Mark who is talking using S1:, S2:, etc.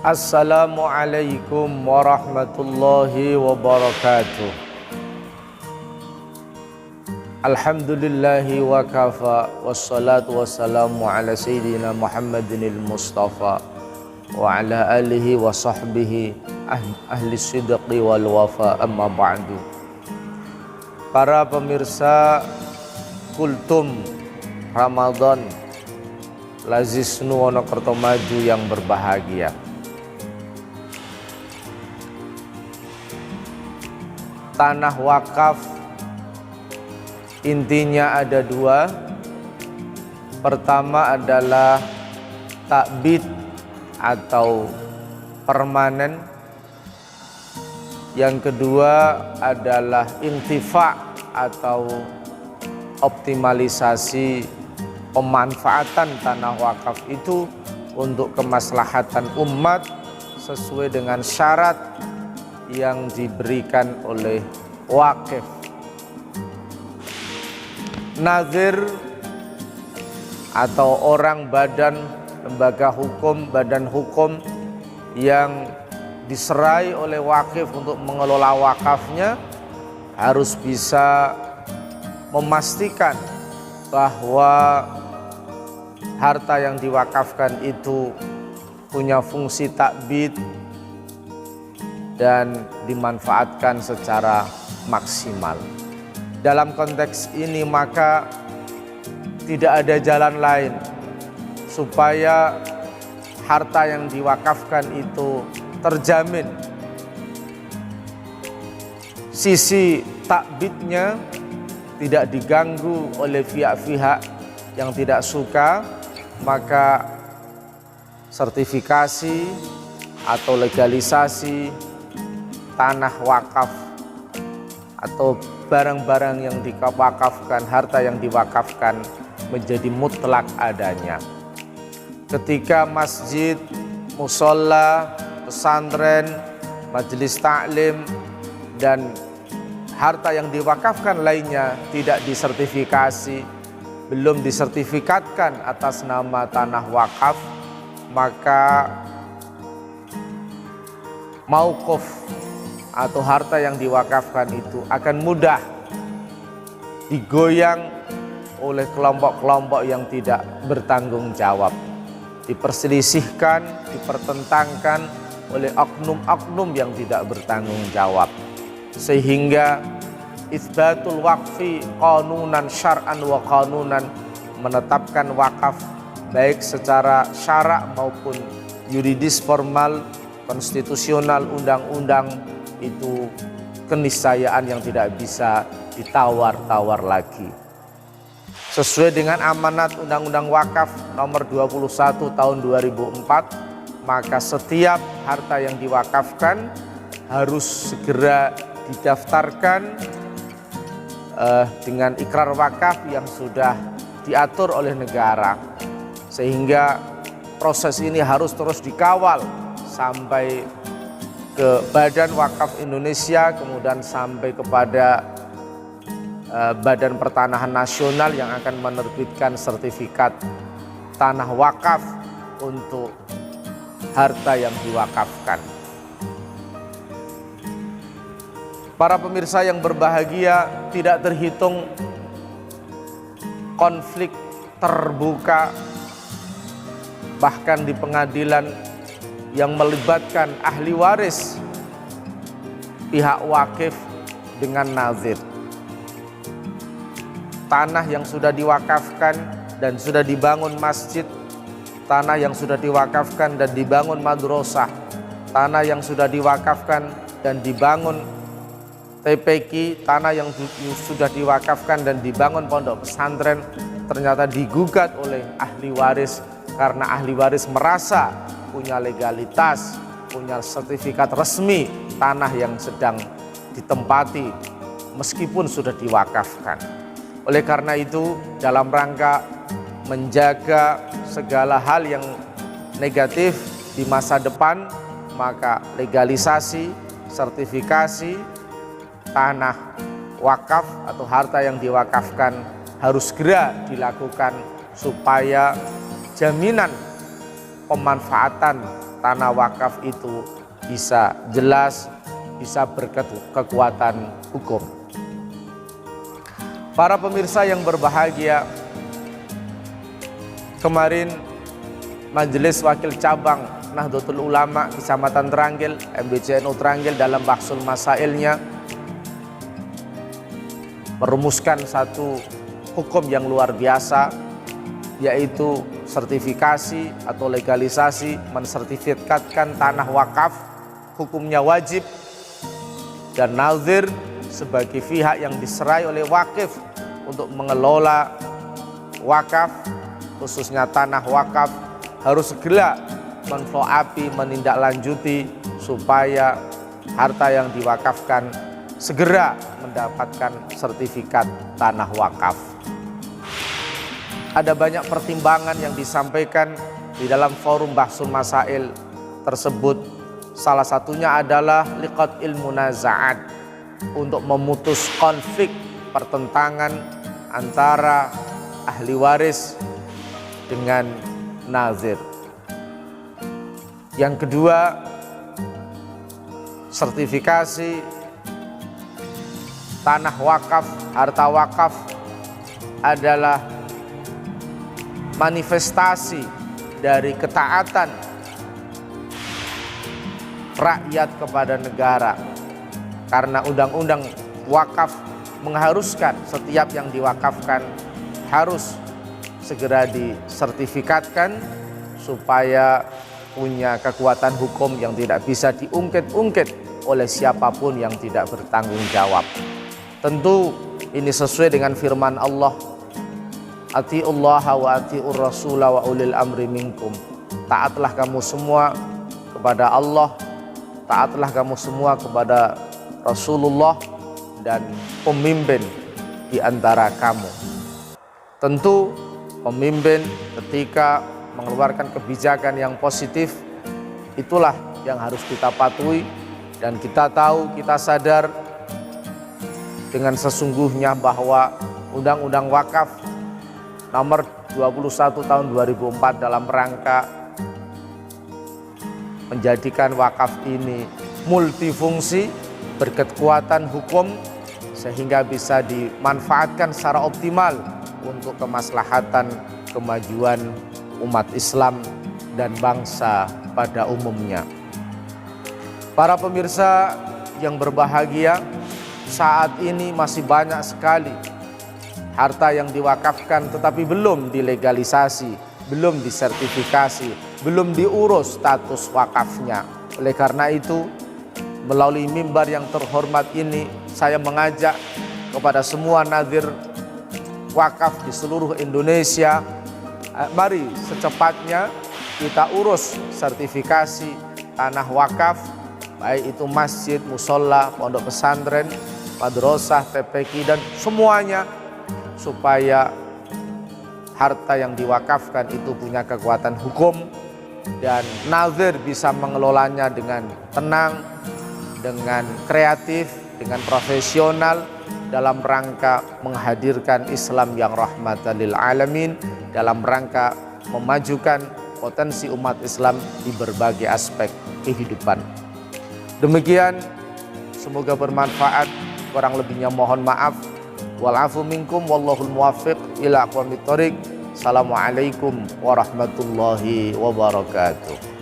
S1: Assalamualaikum warahmatullahi wabarakatuh. Alhamdulillahi wa kafa, wassalatu wassalamu ala sayyidina Muhammadinil Mustafa wa ala alihi wa sahbihi ahli sidqi wal wafa, amma ba'du. Para pemirsa Kultum Ramadan Lazisnu Wonokerto Maju yang berbahagia, tanah wakaf intinya ada dua. Pertama adalah takbid atau permanen. Yang kedua adalah intifa atau optimalisasi pemanfaatan tanah wakaf itu untuk kemaslahatan umat sesuai dengan syarat yang diberikan oleh wakif. Nazir atau orang lembaga hukum, badan hukum yang diserai oleh wakif untuk mengelola wakafnya harus bisa memastikan bahwa harta yang diwakafkan itu punya fungsi takbid dan dimanfaatkan secara maksimal. Dalam konteks ini maka tidak ada jalan lain supaya harta yang diwakafkan itu terjamin sisi takbidnya tidak diganggu oleh pihak-pihak yang tidak suka, maka sertifikasi atau legalisasi tanah wakaf atau barang-barang yang diwakafkan, harta yang diwakafkan menjadi mutlak adanya. Ketika masjid, musola, pesantren, majelis taklim dan harta yang diwakafkan lainnya tidak disertifikasi, belum disertifikatkan atas nama tanah wakaf, maka mauquf atau harta yang diwakafkan itu akan mudah digoyang oleh kelompok-kelompok yang tidak bertanggung jawab, diperselisihkan, dipertentangkan oleh oknum-oknum yang tidak bertanggung jawab, sehingga itsbatul waqfi qanunan syar'an wa qanunan, menetapkan wakaf baik secara syarak maupun yuridis formal, konstitusional, undang-undang, itu keniscayaan yang tidak bisa ditawar-tawar lagi. Sesuai dengan amanat Undang-Undang Wakaf nomor 21 tahun 2004, maka setiap harta yang diwakafkan harus segera didaftarkan dengan ikrar wakaf yang sudah diatur oleh negara, sehingga proses ini harus terus dikawal sampai ke Badan Wakaf Indonesia, kemudian sampai kepada Badan Pertanahan Nasional yang akan menerbitkan sertifikat tanah wakaf untuk harta yang diwakafkan. Para pemirsa yang berbahagia, tidak terhitung konflik terbuka bahkan di pengadilan yang melibatkan ahli waris pihak wakif dengan nazir. Tanah yang sudah diwakafkan dan sudah dibangun masjid, tanah yang sudah diwakafkan dan dibangun madrasah, tanah yang sudah diwakafkan dan dibangun TPQ, tanah yang sudah diwakafkan dan dibangun pondok pesantren, ternyata digugat oleh ahli waris karena ahli waris merasa punya legalitas, punya sertifikat resmi tanah yang sedang ditempati meskipun sudah diwakafkan. Oleh karena itu, dalam rangka menjaga segala hal yang negatif di masa depan, maka legalisasi, sertifikasi tanah wakaf atau harta yang diwakafkan harus segera dilakukan supaya jaminan pemanfaatan tanah wakaf itu bisa jelas, bisa berkekuatan hukum. Para pemirsa yang berbahagia, kemarin Majelis Wakil Cabang Nahdlatul Ulama Kecamatan Teranggil, MBCNU Teranggil dalam Bahsul Masailnya merumuskan satu hukum yang luar biasa, yaitu sertifikasi atau legalisasi mensertifikatkan tanah wakaf, hukumnya wajib, dan nazir sebagai pihak yang diserai oleh wakif untuk mengelola wakaf, khususnya tanah wakaf, harus segera menfollow-up, menindaklanjuti supaya harta yang diwakafkan segera mendapatkan sertifikat tanah wakaf. Ada banyak pertimbangan yang disampaikan di dalam forum Bahsul Masail tersebut. Salah satunya adalah liqatil munaza'at, untuk memutus konflik pertentangan antara ahli waris dengan nazir. Yang kedua, sertifikasi tanah wakaf, harta wakaf adalah manifestasi dari ketaatan rakyat kepada negara, karena undang-undang wakaf mengharuskan setiap yang diwakafkan harus segera disertifikatkan supaya punya kekuatan hukum yang tidak bisa diungkit-ungkit oleh siapapun yang tidak bertanggung jawab. Tentu ini sesuai dengan firman Allah, atiullaha wa atiur rasula wa ulil amri minkum. Taatlah kamu semua kepada Allah, taatlah kamu semua kepada Rasulullah dan pemimpin di antara kamu. Tentu pemimpin ketika mengeluarkan kebijakan yang positif, itulah yang harus kita patuhi. Dan kita tahu, kita sadar dengan sesungguhnya bahwa Undang-Undang Wakaf nomor 21 tahun 2004 dalam rangka menjadikan wakaf ini multifungsi, berkekuatan hukum, sehingga bisa dimanfaatkan secara optimal untuk kemaslahatan kemajuan umat Islam dan bangsa pada umumnya. Para pemirsa yang berbahagia, saat ini masih banyak sekali harta yang diwakafkan tetapi belum dilegalisasi, belum disertifikasi, belum diurus status wakafnya. Oleh karena itu, melalui mimbar yang terhormat ini, saya mengajak kepada semua nazir wakaf di seluruh Indonesia, mari secepatnya kita urus sertifikasi tanah wakaf, baik itu masjid, musola, pondok pesantren, madrasah, TPQ, dan semuanya, supaya harta yang diwakafkan itu punya kekuatan hukum dan nazir bisa mengelolanya dengan tenang, dengan kreatif, dengan profesional, dalam rangka menghadirkan Islam yang rahmatan lil alamin, dalam rangka memajukan potensi umat Islam di berbagai aspek kehidupan. Demikian, semoga bermanfaat. Kurang lebihnya mohon maaf. Wal afu minkum wallahul muwaffiq ila aqwamit thoriq. Assalamualaikum warahmatullahi wabarakatuh.